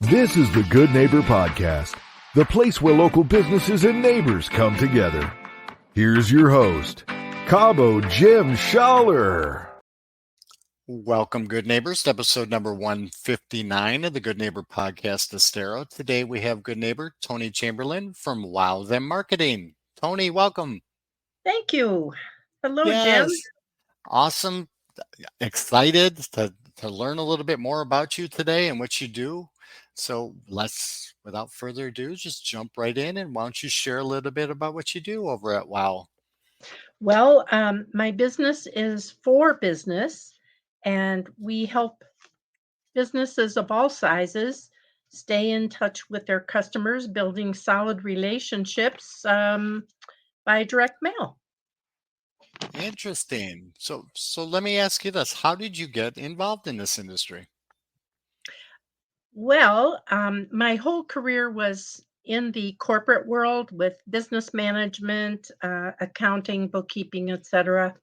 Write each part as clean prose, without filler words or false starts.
This is the Good Neighbor Podcast, the place where local businesses and neighbors come together. Here's your host, Cabo Jim Schaller. Welcome, good neighbors, to episode number 159 of the Good Neighbor Podcast, Estero. Today we have good neighbor Toni Chamberlain from Wow Them Marketing. Toni, welcome. Thank you. Hello, Yes, Jim. awesome. Excited to learn a little bit more about you today and what you do. So let's, without further ado, just jump right in. And why don't you share a little bit about what you do over at Wow? Well, my business is for business, and we help businesses of all sizes stay in touch with their customers, building solid relationships by direct mail. Interesting. So let me ask you this. How did you get involved in this industry? Well, my whole career was in the corporate world with business management, accounting, bookkeeping, etc.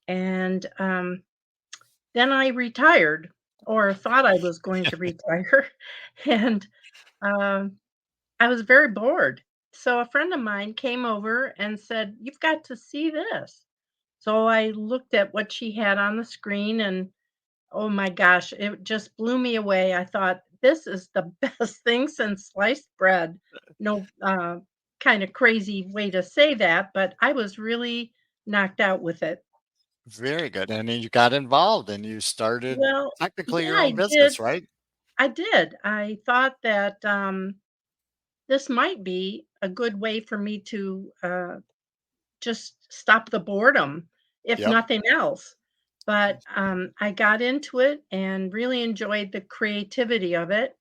And then I retired, or thought I was going to retire, and I was very bored. So a friend of mine came over and said, "You've got to see this." So I looked at what she had on the screen, and oh my gosh, it just blew me away. I thought, this is the best thing since sliced bread. No, kind of crazy way to say that, but I was really knocked out with it. Very good. And then you got involved and you started Well, technically yeah, your own I did. business, right? I did. I thought that this might be a good way for me to just stop the boredom, if Yep. nothing else. But I got into it and really enjoyed the creativity of it.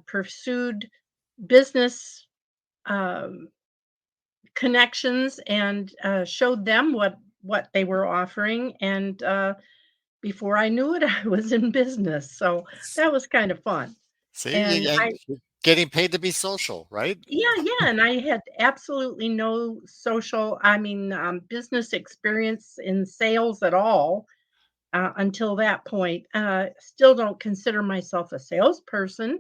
Pursued business um, connections and showed them what they were offering. And before I knew it, I was in business. So that was kind of fun. See, And and you're getting paid to be social, right? yeah, and I had absolutely no business experience in sales at all until that point. Still don't consider myself a salesperson,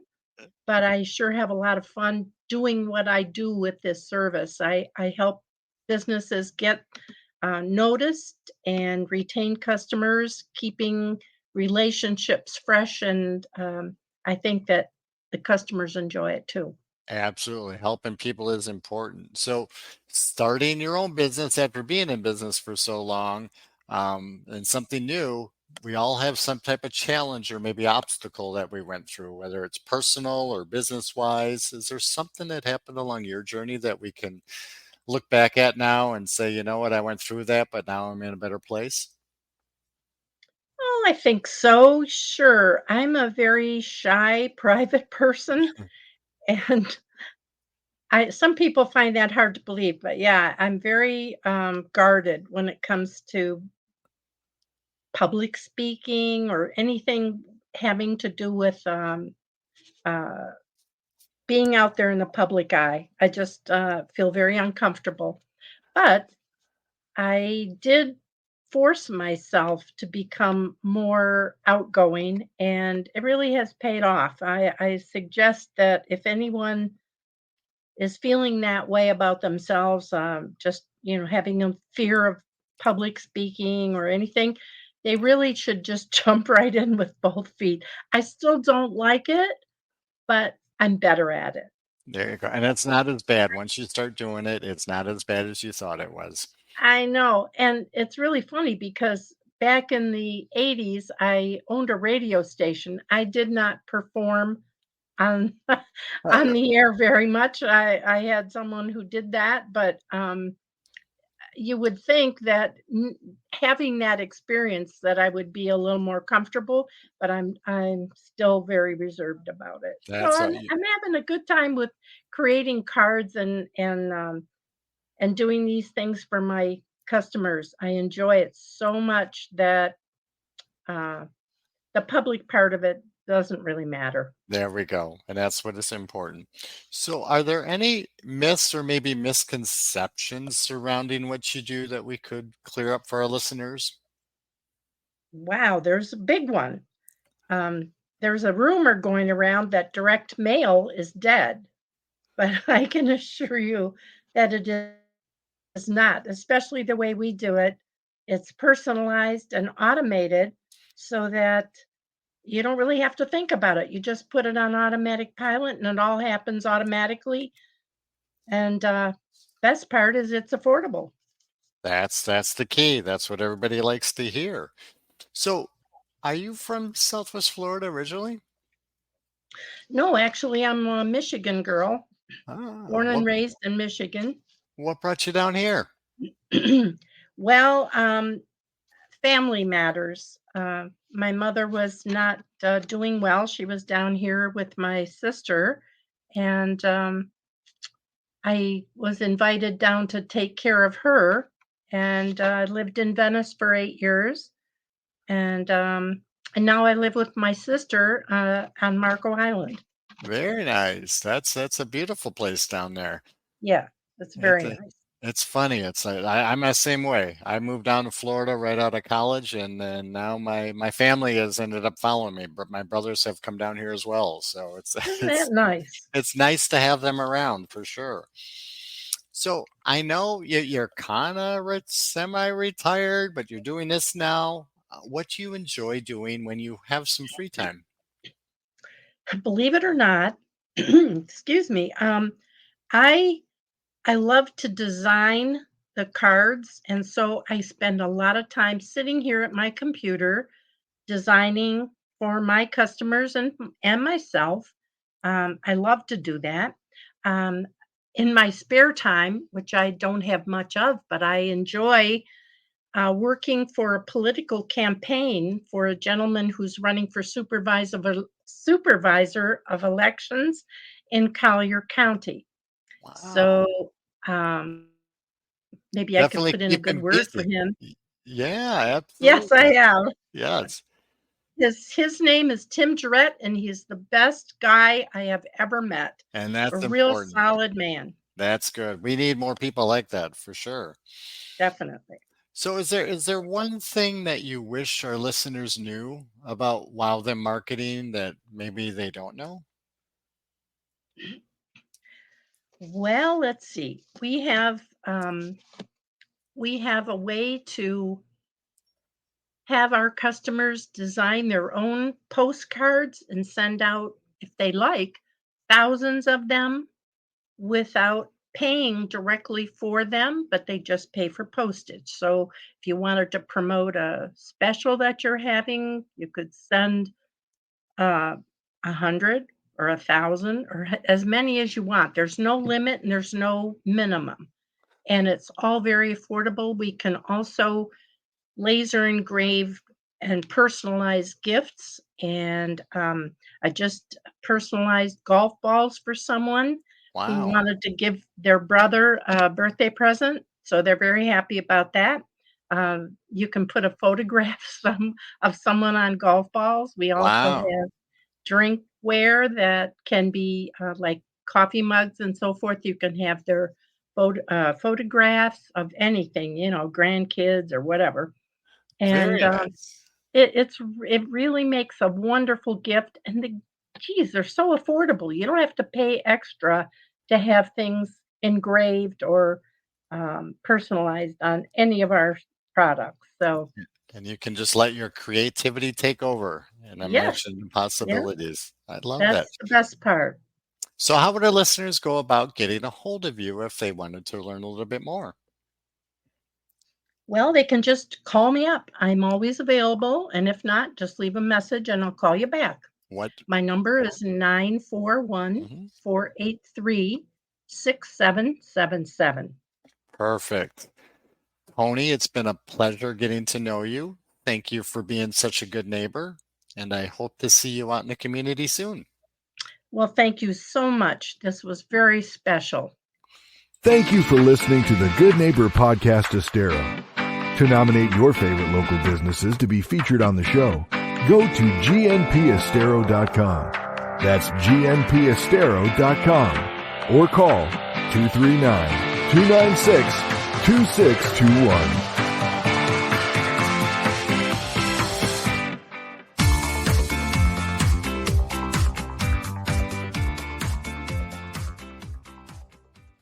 but I sure have a lot of fun doing what I do with this service. I help businesses get noticed and retain customers, keeping relationships fresh, and I think that the customers enjoy it too. Absolutely. Helping people is important. So starting your own business after being in business for so long, and something new, we all have some type of challenge or maybe obstacle that we went through, whether it's personal or business wise. Is there something that happened along your journey that we can look back at now and say, you know what, I went through that, but now I'm in a better place? Oh, I think so. Sure. I'm a very shy, private person, and I some people find that hard to believe, but yeah, I'm very guarded when it comes to public speaking or anything having to do with uh, being out there in the public eye. I just feel very uncomfortable. But I did force myself to become more outgoing, and it really has paid off. I suggest that if anyone is feeling that way about themselves, just having a fear of public speaking or anything, they really should just jump right in with both feet. I still don't like it, but I'm better at it. There you go. And it's not as bad. Once you start doing it, it's not as bad as you thought it was. I know, and it's really funny because back in the '80s, I owned a radio station. I did not perform on on the air very much. I had someone who did that, but, you would think that having that experience that I would be a little more comfortable, but I'm still very reserved about it. So That's I'm having a good time with creating cards and doing these things for my customers. I enjoy it so much that uh, the public part of it doesn't really matter. there we go. And that's what is important. So, are there any myths or maybe misconceptions surrounding what you do that we could clear up for our listeners? Wow, there's a big one. Um, there's a rumor going around that direct mail is dead, but I can assure you that it is not, especially the way we do it. It's personalized and automated so that you don't really have to think about it. You just put it on automatic pilot and it all happens automatically. And best part is it's affordable. That's the key. That's what everybody likes to hear. So, are you from Southwest Florida originally? No, actually, I'm a Michigan girl, Ah, born and raised in Michigan. what brought you down here? Well, family matters. My mother was not doing well. She was down here with my sister, and I was invited down to take care of her. And I lived in Venice for 8 years, and now I live with my sister on Marco Island. Very nice. That's a beautiful place down there. Yeah, it's very nice. It's funny. I'm the same way. I moved down to Florida right out of college, and then now my family has ended up following me. But my brothers have come down here as well, so Isn't that nice? it's nice to have them around for sure. So I know you're kind of semi-retired, but you're doing this now. What do you enjoy doing when you have some free time? Believe it or not, excuse me. I love to design the cards, and so I spend a lot of time sitting here at my computer designing for my customers and myself. I love to do that. In my spare time, which I don't have much of, but I enjoy working for a political campaign for a gentleman who's running for supervisor of elections in Collier County. Wow. So maybe I could Definitely put in a keep him good word for busy. him. Yeah, Yes, I absolutely. have. Yes. His name is Tim Jarrett, and he's the best guy I have ever met. And A that's real important. solid man, That's good. We need more people like that for sure. definitely. So is there one thing that you wish our listeners knew about Wow Them Marketing that maybe they don't know? Well, let's see. We have a way to have our customers design their own postcards and send out, if they like, thousands of them without paying directly for them, but they just pay for postage. So if you wanted to promote a special that you're having, you could send 100 or 1,000 or as many as you want. There's no limit and there's no minimum. And it's all very affordable. We can also laser engrave and personalized gifts. And I just personalized golf balls for someone who Wow. wanted to give their brother a birthday present. So they're very happy about that. You can put a photograph of someone on golf balls. We also Wow. have drinkware that can be like coffee mugs and so forth. You can have their photographs of anything, grandkids or whatever. And Very nice. it really makes a wonderful gift. And they're so affordable. You don't have to pay extra to have things engraved or personalized on any of our products. So And you can just let your creativity take over and yes, imagine yeah, possibilities. I love that. that's the best part. So how would our listeners go about getting a hold of you if they wanted to learn a little bit more? Well, they can just call me up. I'm always available. And if not, just leave a message and I'll call you back. What? My number is 941 Mhm. 483 6777. Perfect. Toni, it's been a pleasure getting to know you. Thank you for being such a good neighbor, and I hope to see you out in the community soon. Well, thank you so much. This was very special. Thank you for listening to the Good Neighbor Podcast Estero. To nominate your favorite local businesses to be featured on the show, go to gnpestero.com. That's gnpestero.com or call 239-296-2621.